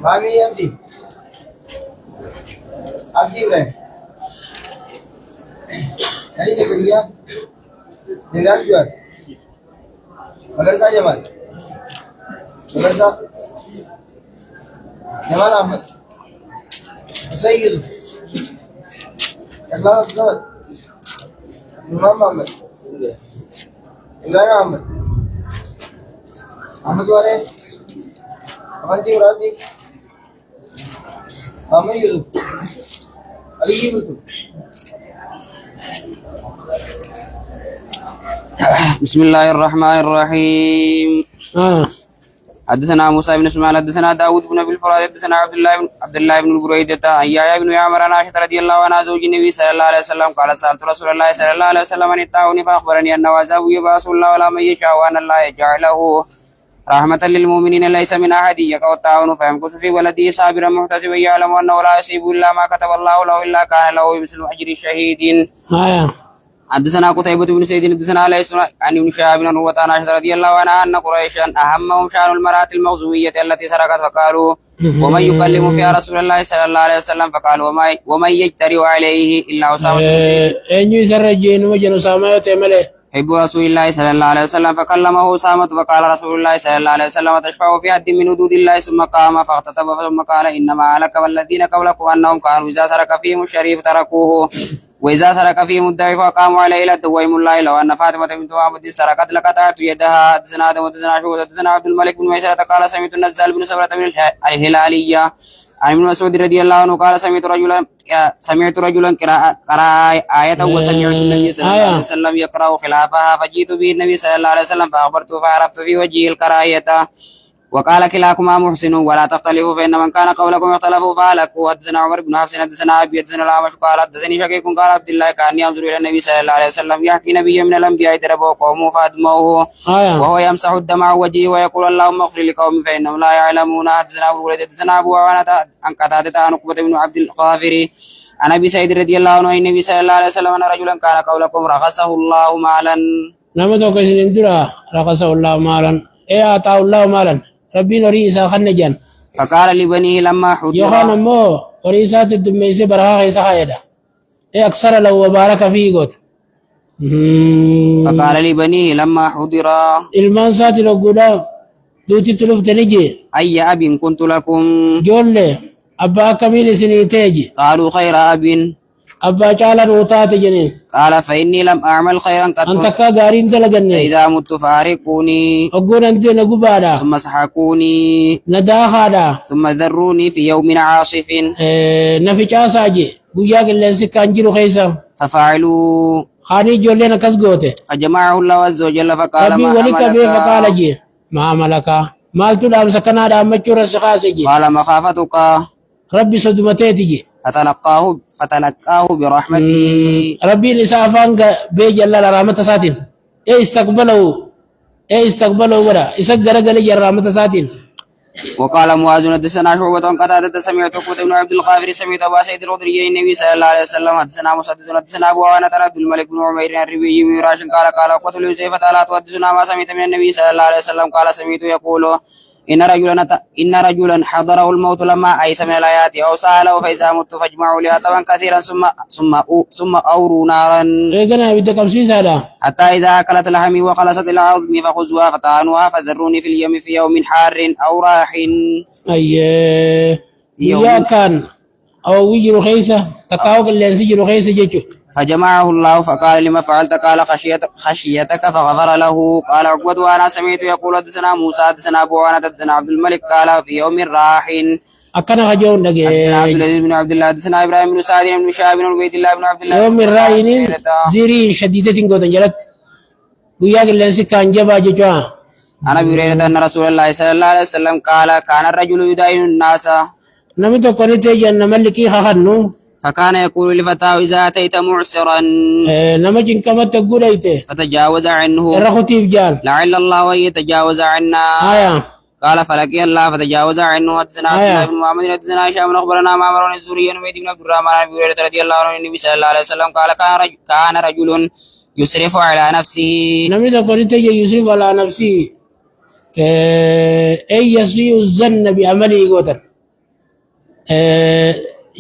Mami Abdi. Abdi Ibrahim. Ini dia kuliah. Tinggal jual. Madrasah Jamal. Madrasah Jamal Ahmad. Musayyid. Ikhlas Ahmad. Imam Ahmad. Imran Ahmad. Ahmad Wale. Amanti Uradi. Ahmad Yusuf. Ali Yusuf. بسم الله الرحمن الرحيم. حدثنا موسى بن اسماعيل حدثنا داود بن ابي الفرات حدثنا عبد الله بن بريدة عن يحيى بن عمر عن عائشة رضي الله عنها زوج النبي صلى الله عليه وسلم قال سألت رسول الله صلى الله عليه وسلم عن الطاعون فأخبرني أنه عذاب يبعث الله ولا من يشاء وأن الله يجعله رحمة للمؤمنين ليس من أحد يقع الطاعون فيمكث في بلده صابرا محتسبا يعلم أنه لا يصيب إلا ما كتب الله له إلا كان له مثل أجر الشهيد. حدثنا قتيبة بن سعيد حدثنا ليس عن ابن شهاب بن عروة عن عائشة رضي الله عنها أن قريشا أهمهم شأن المرأة المخزومية التي سرقت فقالوا ومن يكلم فيها رسول الله صلى الله عليه وسلم فقالوا ومن يجترئ عليه إلا أسامة أن يسرجين وجن أسامة يتمله حب رسول الله صلى الله عليه وسلم فكلمه أسامة فقال رسول الله صلى الله عليه وسلم تشفع في حد من حدود الله ثم قام فاختطب ثم قال إنما هلك والذين قبلكم أنهم كانوا إذا سرق فيهم الشريف تركوه وإذا سرق فيهم الضعيف وقاموا عليه إلى الدويم الله لو أن فاطمة بنت محمد سرقت لقطعت يدها. حدثنا آدم حدثنا شعبة حدثنا عبد الملك بن ميسرة قال سمعت النزال بن سبرة بن الهلالية عن ابن مسعود رضي الله عنه قال سمعت رجلا قرأ آية وسمعت النبي صلى الله عليه وسلم يقرأ خلافها فجئت به النبي صلى الله عليه وسلم فأخبرته فعرفت في وجهه القراءة وقال كلاكما محسن ولا تختلفوا فإن من كان قولكم اختلفوا فهلكوا. حدثنا عمر بن حفص حدثنا أبي حدثنا الأعمش قال حدثني شقيق قال عبد الله كأني أنظر إلى النبي صلى الله عليه وسلم يحكي نبيا من الأنبياء ضربه قومه فأدموه وهو يمسح الدم عن وجهه ويقول اللهم اغفر لقومي فإنهم لا يعلمون. حدثنا أبو الوليد حدثنا أبو عوانة عن قتادة عن عقبة بن عبد الغافري عن أبي سعيد رضي الله عنه النبي صلى الله عليه وسلم أن رجلا كان قولكم رخصه الله مالا. نمت وكسن درا رخصه الله مالا إيه أعطاه الله مالا ربي نريسا خنجان فقال لبنيه لما حضر يخان مو وريسات الدميسي برها خيسا خيدا إيه أكثر لو وبارك فيه قد فقال لبنيه لما حضر المان ساتي لو قولا دوتي تلوف تنجي أي أب كنت لكم جولي أبا كميل سنيتيجي قالوا خير أب أبا جالا روطات جنين قال فإني لم أعمل خيرا قط أنت كغارين تلقني إذا مت فارقوني أقول أنت نقبادا ثم سحقوني نداخادا ثم ذروني في يوم عاصف نفي جاساجي قوياك اللي سكان خيسا ففعلوا خاني جولينا كسقوته فجمعه الله عز وجل فقال ربي ما ولك بي عملك فقال جي ما عملك مالتو دام سكنا دام مجور السخاسجي قال مخافتك ربي صدمتيتي فتلقاه برحمته ربي لسافان بيجي الله رحمة ساتين إيه استقبلوا ولا يسجل رجل رحمة ساتين. وقال معاذ حدثنا شعبة عن قتادة سمعت عقبة بن عبد الغافر سمعت أبا سعيد الخدري النبي صلى الله عليه وسلم حدثنا مسدد حدثنا أبو عوانة عبد الملك بن عمير الربيعي من راشد قال عقبة لحذيفة لا تحدثنا ما سمعت من النبي صلى الله عليه وسلم قال سمعت يقول إن رجلا حضره الموت لما أيس من الآيات أو سأله فإذا مت فاجمعوا لي طبعا كثيرا ثم أوروا نارا حتى إذا أكلت لحمي وخلصت العظم فخذوها فطعنوها فذروني في اليم في يوم حار أو راح. يا كان أو يجرو خيسة تكاوك اللي ينسجرو خيسة جيتشو فجمعه الله فقال لما فعلت قال خشيتك فغفر له. قال عقبة وأنا سمعت يقول حدثنا موسى حدثنا أبو عوانة حدثنا عبد الملك قال في يوم راح أكنا خجون دقي حدثنا عبد العزيز بن عبد الله حدثنا إبراهيم بن سعد بن شهاب بن عبيد الله بن عبد الله يوم الراحين زيري شديدة قوة جلت وياك اللي ينسي كان جبا جيتشو. عن أبي هريرة أن رسول الله صلى الله عليه وسلم قال كان الرجل يداين الناس نمت قريتي جن ملكي خخنو فكان يقول لفتاه إذا أتيت معسرا نمجن كما تقول أيته فتجاوز عنه الرخوتي فجال لعل الله أن يتجاوز عنا. قال فلقي الله فتجاوز عنه. حدثنا عبد الله بن محمد حدثنا هشام أخبرنا معمر بن الزهري عن بن عبد الرحمن بن أبي هريرة رضي الله عنه النبي صلى الله عليه وسلم قال كان رجل يسرف على نفسه نمت قريتي يسرف على نفسه أي يسيء الظن بعمله قوتا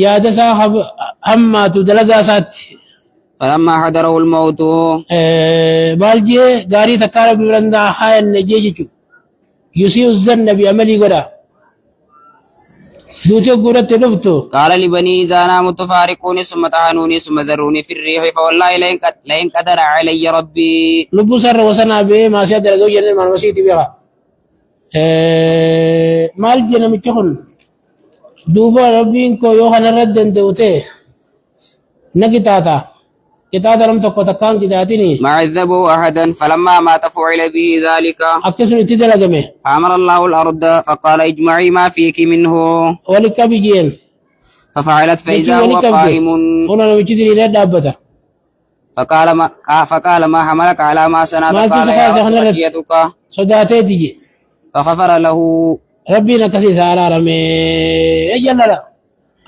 يا دسا أما تدلقا سات فلما حضره الموت بالجي غاري تكار بلندا خاين نجيجو يسيء الظن بعمله قوتا دوتي قرأت لفتو قال لبني إذا نامت فارقوني ثم طعنوني ثم ذروني في الريح فوالله لئن قدر علي ربي لبو سر وسنا به ما سيد لغو جنن من مسيتي بها مال جنم تخن دوبا ربين كو يوحنا ردن دوته نكتاتا كتاتا لم تكو تكان كتاتيني ما عذبوا أحدا فلما مات فعل به ذلك أكسن اتدلقمه فأمر الله الأرض فقال اجمعي ما فيك منه ولك بجين ففعلت فإذا هو قائم هنا نمجدني لا دابته فقال ما حملك على ما صنعت ما قال تسقى يا سخنرت. خشيتك صداتي تجي فغفر له ربنا كسيس على رمي اجل لا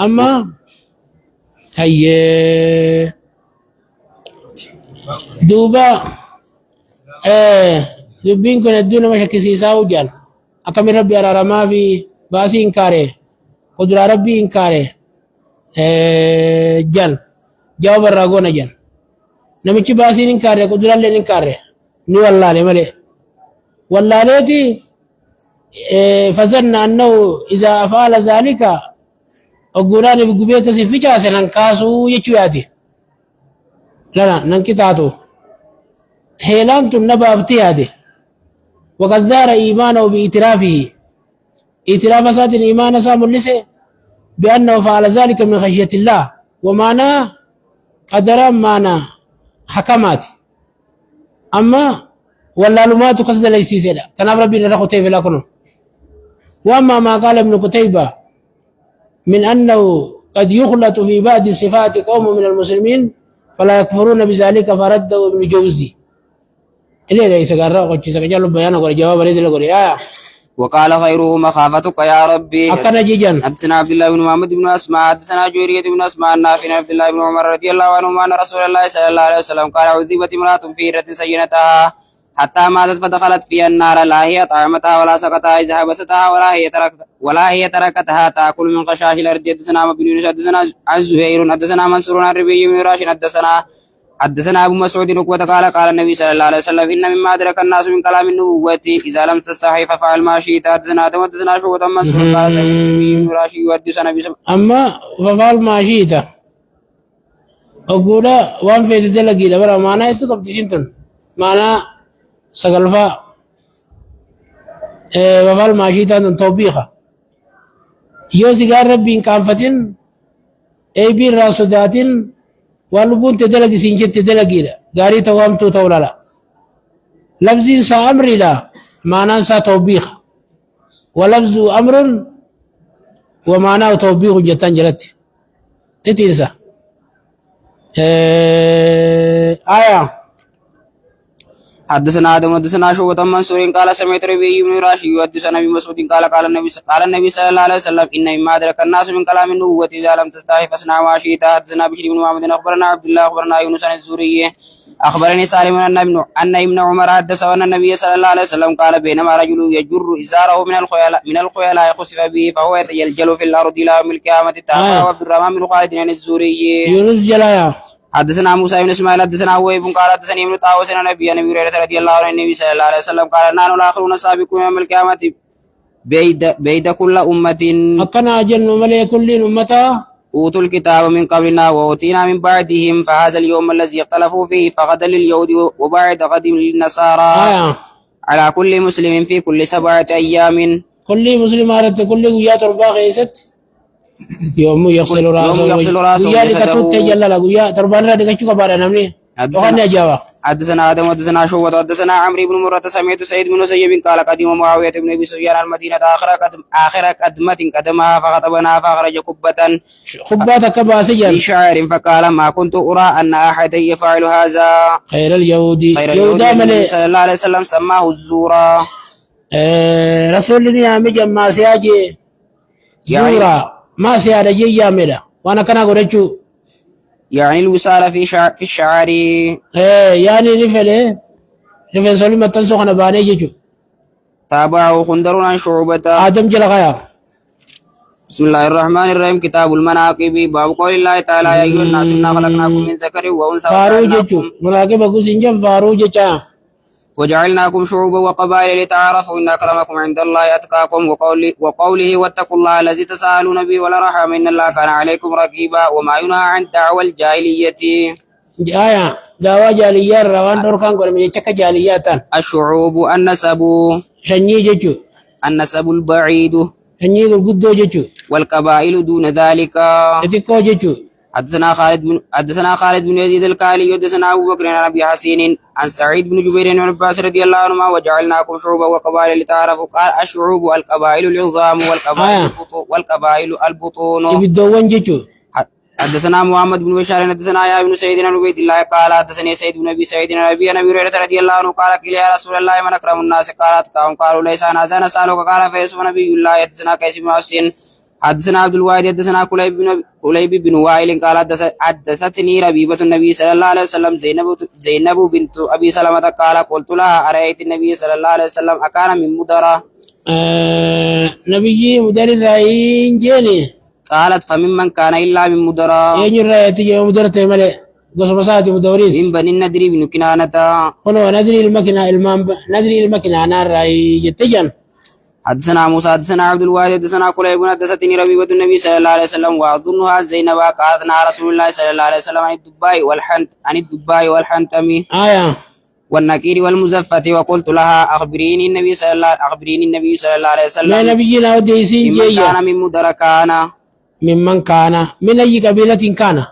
اما هي دوبا دبين كن الدنيا مش كسيسا وجان اكم ربي على رما في باسي انكاره قدر ربي انكاره جان جواب الراغون جان نمشي باسي انكاره قدر الله انكاره ني والله مالي والله ليتي فظن أنه إذا فعل ذلك أقولان بقبيك سفجا سننكاسو يجواتي لا ننكتاتو تهيلان تنبا افتياتي وقد ذار إيمانه بإترافه إتراف سات الإيمان سام اللسي بأنه فعل ذلك من خشية الله ومعنى قدر معنى حكمات أما ولا لما تقصد ليس سيدا تناب ربنا لا قتيبة لكنه وأما ما قال ابن قتيبة من أنه قد يخلط في بعض صفات قوم من المسلمين فلا يكفرون بذلك فرده ابن جوزي إليه ليس قال رأى سكجال بيانا قول جواب ليس لقول وقال غيره مخافتك يا ربي أكنا جيجان حدثنا عبد الله بن محمد بن أسماء حدثنا جويرية بن أسماء النافع عن عبد الله بن عمر رضي الله عنهما أن رسول الله صلى الله عليه وسلم قال عذبت امرأة في هرة سينتها حتى ماتت فدخلت فيها النار لا هي طعمتها ولا سقتها إذ حبستها ولا هي تركتها تأكل من خشاش الأرض. حدثنا بن يونس حدثنا عن زهير حدثنا منصور عن ربيع بن راشد حدثنا أبو مسعود عقبة قال النبي صلى الله عليه وسلم إن مما أدرك الناس من كلام النبوة إذا لم تستحي ففعل ما شئت. حدثنا آدم حدثنا شعبة عن منصور قال سمعت بن راشد يحدثنا أما ففعل ما شئت أقول وان في تلقي لبرا معناه يتقب تشنتن معناه سقلفا ففعل ما شئت أن توبيخا يوسي قال ربي إن كانفتن أي بين راسوداتن والبون تدلقي سنجت تدلقي لا قاري توامتو تولا لا لفظ سا أمر لا معناه سا توبيخ ولفظ أمر ومعناه توبيخ جتان جلت تتنسى آية حدثنا آدم حدثنا شعبة عن منصور قال سمعت ربيع بن راشد يحدثنا أبي مسعود قال النبي صلى الله عليه وسلم إن مما أدرك الناس من كلام النبوة إذا لم تستحي فاصنع ما شئت. حدثنا بشير بن محمد أخبرنا عبد الله أخبرنا يونس عن الزهري أخبرني سالم أن ابن عمر حدثه أن النبي صلى الله عليه وسلم قال بينما رجل يجر إزاره من الخيلاء خسف به فهو يتجلجل في الأرض إلى يوم القيامة. تابعه عبد الرحمن بن خالد عن الزهري. يونس جلايا حدثنا موسى بن اسماعيل حدثنا وهيب قال حدثني ابن طاووس عن ابي هريره رضي الله عنه النبي صلى الله عليه وسلم قال نحن الاخرون السابقون يوم القيامه بيد كل امه أكنا أجل ملي كل أمتا اوتوا الكتاب من قبلنا واوتينا من بعدهم فهذا اليوم الذي اختلفوا فيه فغدا لليهود وبعد غد للنصارى على كل مسلم في كل 7 أيام. كل مسلم عرفت كل ويات ربا غيست يوم يغسل راسه ويا لكتوت جللا ويا تربان را دكچو كبار نمني وخنا جوا. حدثنا آدم حدثنا شعبة حدثنا عمرو بن مرة سمعت سعيد بن مسيب قال قدم معاوية بن أبي سفيان المدينة آخر قدمة قدمها فخطبنا فأخرج خبات كباسيا في شعر فقال ما كنت أرى أن أحدا يفعل هذا خير اليهود النبي صلى الله عليه وسلم سماه الزورا. رسول الله يامي جمع سياجي زورا ما سيادة جي يامي وانا كنا قرأتشو يعني الوصال في الشعر يعني رفل سولي متنسو خنا باني جيجو تابعه خندر عن شعبة. آدم جل غيا بسم الله الرحمن الرحيم. كتاب المناقب. باب قول الله تعالى يا أيها الناس إنا خلقناكم من ذكر وأنثى فارو جچو مراقب أقول سنجم فارو جچا وجعلناكم شعوبا وقبائل لتعارفوا إن أكرمكم عند الله أتقاكم وقوله واتقوا الله الذي تساءلون به والأرحام إن الله كان عليكم رقيبا وما ينهى عن دعوى الجاهلية. آية دعوة جالية روان دوركان قول من يچك جالياتان الشعوب النسب. شني جچو النسب البعيد. شني القدو جچو والقبائل دون ذلك. اتكو جچو. حدثنا خالد بن يزيد الكالي حدثنا أبو بكر عن أبي حسين عن سعيد بن جبير بن عباس رضي الله عنهما وجعلناكم شعوبا وقبائل لتعارفوا. قال الشعوب القبائل العظام والقبائل البطون. يبدون جچو. حدثنا محمد بن بشار حدثنا يا ابن سعيد بن عبيد الله قال حدثني سعيد بن ابي سعيد عن ابي هريره رضي الله عنه قال قيل يا رسول الله من اكرم الناس قالوا ليس انا زان سالك قال فيسوع نبي الله حدثنا قيس بن حسين حدثنا عبد الواحد حدثنا كليب بن وائل قال حدثتني ربيبة النبي صلى الله عليه وسلم زينب بنت ابي سلمة قال قلت لها ارايت النبي صلى الله عليه وسلم اكان من مدرة نبي مدر الرأيين جيني قالت فممن كان الا من مدرة. يجي الرأي تجي مدرة ملئ قص مساتي مدوريس من بني النذر بن كنانة. قلوا نذري المكنة أنا الرأي يتجن. حدثنا موسى حدثنا عبد الواحد حدثنا كليب حدثتني ربيبة النبي صلى الله عليه وسلم واظنها زينب قالت نهى رسول الله صلى الله عليه وسلم عن الدباء والحنتم والنكير والمزفة وقلت لها أخبريني النبي صلى الله عليه وسلم. ما نبينا وديسين ممن كان من مدر كان. ممن كان من أي قبيلة كان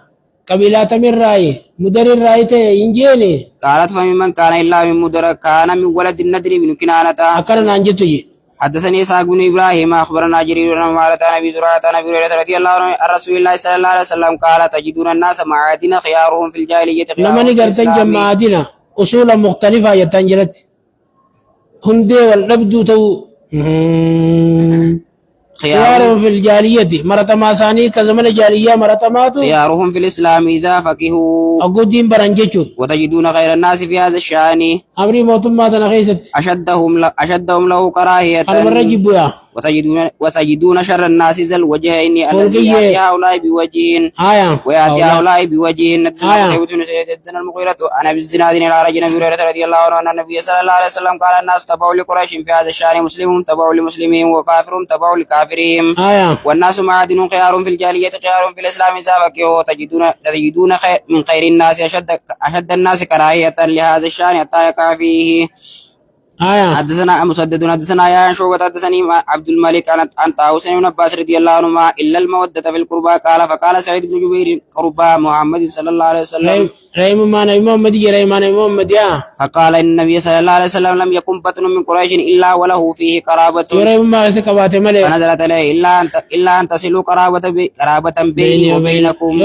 قبيلة من رأي مدر الرأي تينجيني. قالت فممن كان إلا من مدر كان من ولد النذر بن كنانة. أكرنا أنجتي. حدثني إسحاق بن إبراهيم أخبرنا جرير عن عمارة عن أبي زرعة عن أبي هريرة رضي الله عنه عن رسول الله صلى الله عليه وسلم قال تجدون الناس معادن خيارهم في الجاهلية لمن قرتن جماعتنا أصولا مختلفة يتنجلت هندي والنبدو تو خيارهم في الجاهلية مرة ما ثاني كزمن الجاهلية مرة ماتوا. خيارهم في الإسلام إذا فقهوا. أقودين برانجيتشو. وتجدون خير الناس في هذا الشأن. أمري موتم ما تنخيست. أشدهم له كراهية. المرجب يا. وتجدون شر الناس ذا الوجهين الذي يأتي هؤلاء بوجه ويأتي هؤلاء بوجه. حدثنا المغيرة عن أبي الزناد إلى رجل أبي هريرة رضي الله عنه أن النبي صلى الله عليه وسلم قال الناس تبعوا لقريش في هذا الشأن مسلم تبعوا لمسلمهم وكافر تبعوا لكافرهم. والناس معادن خيار في الجاهلية خيار في الإسلام إذا فقهوا. تجدون من خير الناس أشد الناس كراهية لهذا الشأن حتى يقع فيه. حدثنا مسدد حدثنا يا شعبة حدثني عبد الملك عن طاووس بن عباس رضي الله عنهما إلا المودة في القربى قال فقال سعيد بن جبير قربى محمد صلى الله عليه وسلم. رحم ما محمد يا. فقال إن النبي صلى الله عليه وسلم لم يكن بطن من قريش إلا وله فيه قرابة. فنزلت عليه إلا أن تصلوا قرابة بيني وبينكم.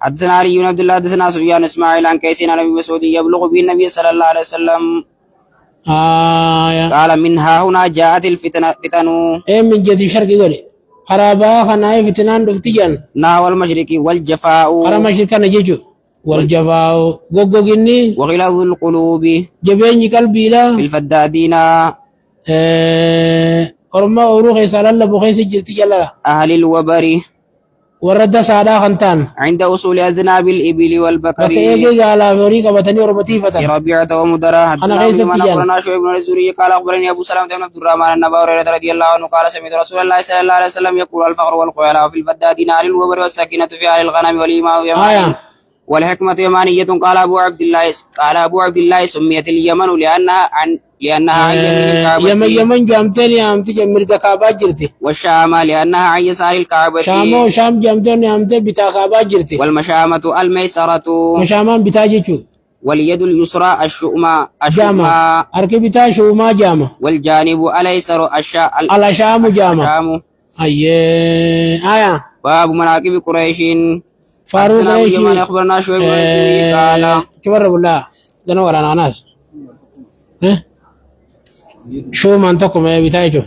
حدثنا علي بن عبد الله حدثنا سفيان إسماعيل عن كيس عن أبي مسعود يبلغ به النبي صلى الله عليه وسلم قال منها هنا جاءت الفتن. من جد شرق قولي قرابة خناي فتنان دفتيان. نحو المشرق والجفاء. قرا مشرق نجيجو والجفاء غوغوغيني وغلاظ القلوب جبيني قلبي لا في الفدادين. أرما أروح يسال بخيس جرتي جلا أهل الوبر ورد سادا خنتان عند أصول أذناب الإبل والبكر. وكيجي على فريق بتني وربتي فتن. ربيعة ومدرة. حدثنا من أخبرنا شعيب بن الزهري قال أخبرني أبو سلمة بن عبد الرحمن أن أبا هريرة رضي الله عنه قال سمعت رسول الله صلى الله عليه وسلم يقول الفقر والخيلاء في الفدادين أهل الوبر والسكينة في أهل الغنم والإيمان يماني والحكمة يمانية. قال أبو عبد الله سميت اليمن لأنها عن يمين الكعبة. يمن جامتني أمتي جمرك كعبة جرتي. والشام لأنها عن يسار الكعبة. شام جامتني أمتي بتا كعبة جرتي. والمشامة الميسرة. مشامان بتاجيشو. واليد اليسرى الشؤمة. أركي بتا شؤمة جامة. والجانب الأيسر الشام جامة. باب مناقب قريش. فاروق قريش. أخبرنا شعيب بن الزهري قال شبر بالله جنور أنا ناس شو منطقكم يا بتاعي